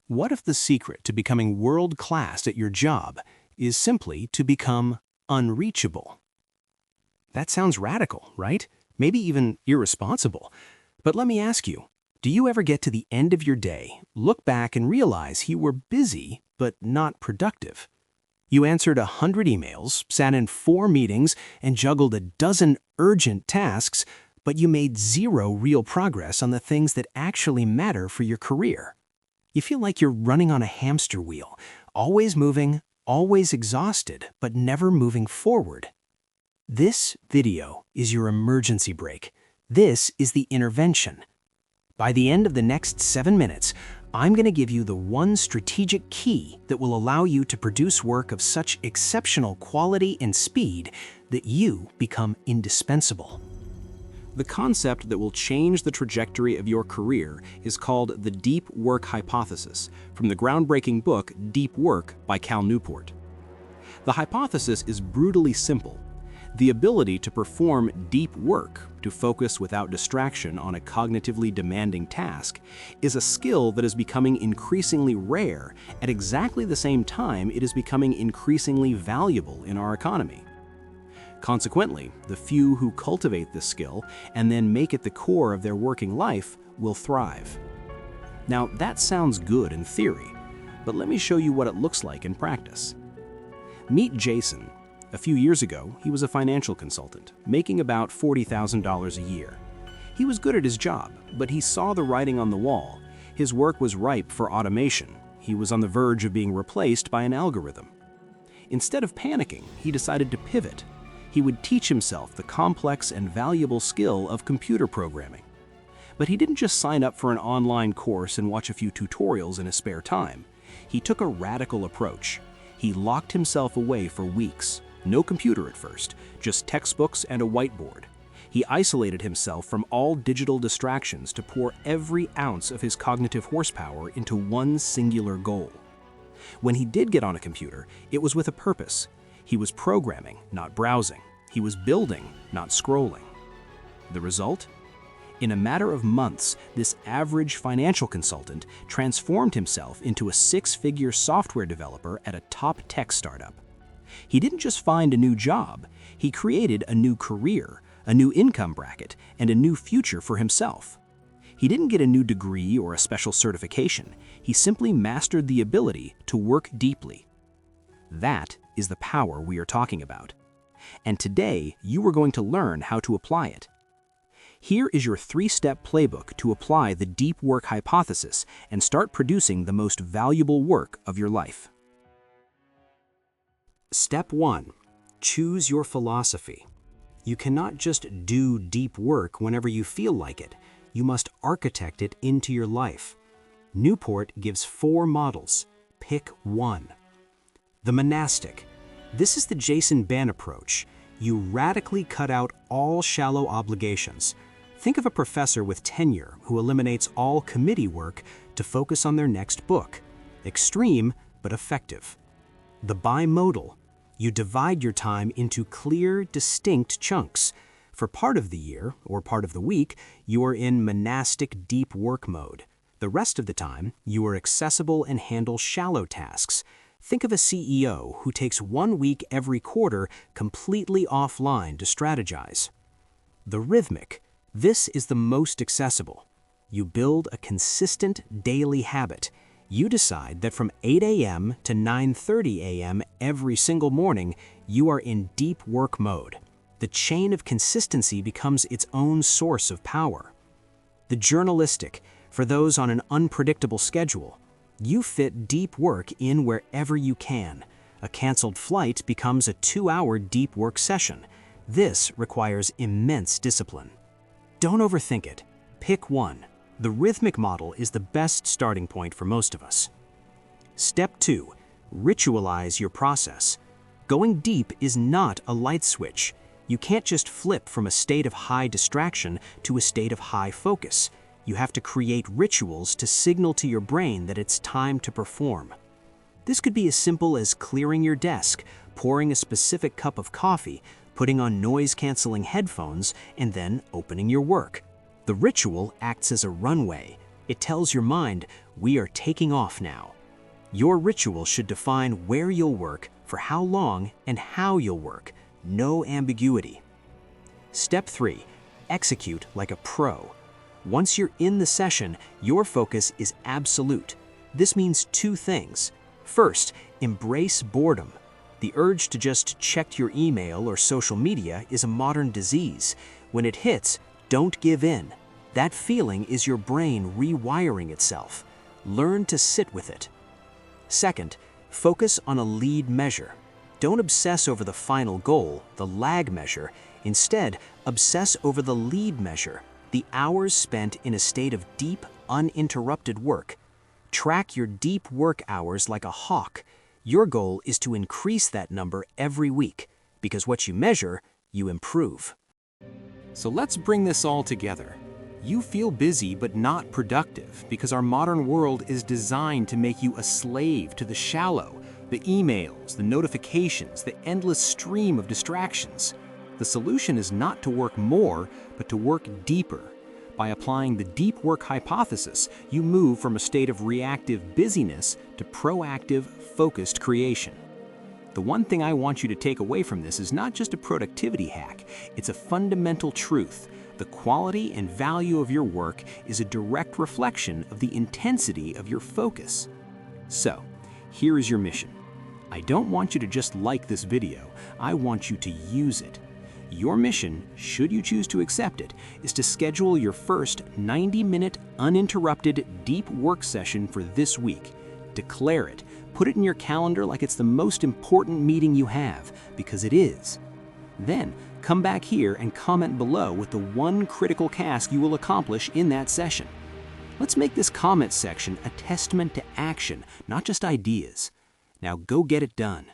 What if the secret to becoming world-class at your job is simply to become unreachable? That sounds radical, right? Maybe even irresponsible. But let me ask you, do you ever get to the end of your day, look back and realize you were busy but not productive? You answered 100 emails, sat in 4 meetings, and juggled a dozen urgent tasks, but you made 0 real progress on the things that actually matter for your career. You feel like you're running on a hamster wheel, always moving, always exhausted, but never moving forward. This video is your emergency brake. This is the intervention. By the end of the next 7 minutes, I'm going to give you the one strategic key that will allow you to produce work of such exceptional quality and speed that you become indispensable. The concept that will change the trajectory of your career is called the deep work hypothesis, from the groundbreaking book Deep Work by Cal Newport. The hypothesis is brutally simple. The ability to perform deep work, to focus without distraction on a cognitively demanding task, is a skill that is becoming increasingly rare at exactly the same time it is becoming increasingly valuable in our economy. Consequently, the few who cultivate this skill and then make it the core of their working life will thrive. Now, that sounds good in theory, but let me show you what it looks like in practice. Meet Jason. A few years ago, he was a financial consultant, making about $40,000 a year. He was good at his job, but he saw the writing on the wall. His work was ripe for automation. He was on the verge of being replaced by an algorithm. Instead of panicking, he decided to pivot. He would teach himself the complex and valuable skill of computer programming. But he didn't just sign up for an online course and watch a few tutorials in his spare time. He took a radical approach. He locked himself away for weeks. No computer at first, just textbooks and a whiteboard. He isolated himself from all digital distractions to pour every ounce of his cognitive horsepower into one singular goal. When he did get on a computer, it was with a purpose. He was programming, not browsing. He was building, not scrolling. The result? In a matter of months, this average financial consultant transformed himself into a 6-figure software developer at a top tech startup. He didn't just find a new job, he created a new career, a new income bracket, and a new future for himself. He didn't get a new degree or a special certification, he simply mastered the ability to work deeply. That is the power we are talking about. And today, you are going to learn how to apply it. Here is your 3-step playbook to apply the deep work hypothesis and start producing the most valuable work of your life. Step 1. Choose your philosophy. You cannot just do deep work whenever you feel like it. You must architect it into your life. Newport gives 4 models. Pick one. The monastic. This is the Jason Ban approach. You radically cut out all shallow obligations. Think of a professor with tenure who eliminates all committee work to focus on their next book. Extreme, but effective. The bimodal. You divide your time into clear, distinct chunks. For part of the year, or part of the week, you are in monastic deep work mode. The rest of the time, you are accessible and handle shallow tasks. Think of a CEO who takes 1 week every quarter completely offline to strategize. The rhythmic. This is the most accessible. You build a consistent daily habit. You decide that from 8 a.m. to 9:30 a.m. every single morning, you are in deep work mode. The chain of consistency becomes its own source of power. The journalistic. For those on an unpredictable schedule, you fit deep work in wherever you can. A canceled flight becomes a 2-hour deep work session. This requires immense discipline. Don't overthink it. Pick one. The rhythmic model is the best starting point for most of us. Step 2. Ritualize your process. Going deep is not a light switch. You can't just flip from a state of high distraction to a state of high focus. You have to create rituals to signal to your brain that it's time to perform. This could be as simple as clearing your desk, pouring a specific cup of coffee, putting on noise-canceling headphones, and then opening your work. The ritual acts as a runway. It tells your mind, We are taking off now. Your ritual should define where you'll work, for how long, and how you'll work. No ambiguity. Step 3. Execute like a pro. Once you're in the session, your focus is absolute. This means 2 things. First, embrace boredom. The urge to just check your email or social media is a modern disease. When it hits, don't give in. That feeling is your brain rewiring itself. Learn to sit with it. Second, focus on a lead measure. Don't obsess over the final goal, the lag measure. Instead, obsess over the lead measure, the hours spent in a state of deep, uninterrupted work. Track your deep work hours like a hawk. Your goal is to increase that number every week, because what you measure, you improve. So let's bring this all together. You feel busy but not productive because our modern world is designed to make you a slave to the shallow, the emails, the notifications, the endless stream of distractions. The solution is not to work more, but to work deeper. By applying the deep work hypothesis, you move from a state of reactive busyness to proactive, focused creation. The one thing I want you to take away from this is not just a productivity hack, it's a fundamental truth. The quality and value of your work is a direct reflection of the intensity of your focus. So, here is your mission. I don't want you to just like this video, I want you to use it. Your mission, should you choose to accept it, is to schedule your first 90-minute, uninterrupted, deep work session for this week. Declare it. Put it in your calendar like it's the most important meeting you have, because it is. Then, come back here and comment below with the one critical task you will accomplish in that session. Let's make this comment section a testament to action, not just ideas. Now go get it done.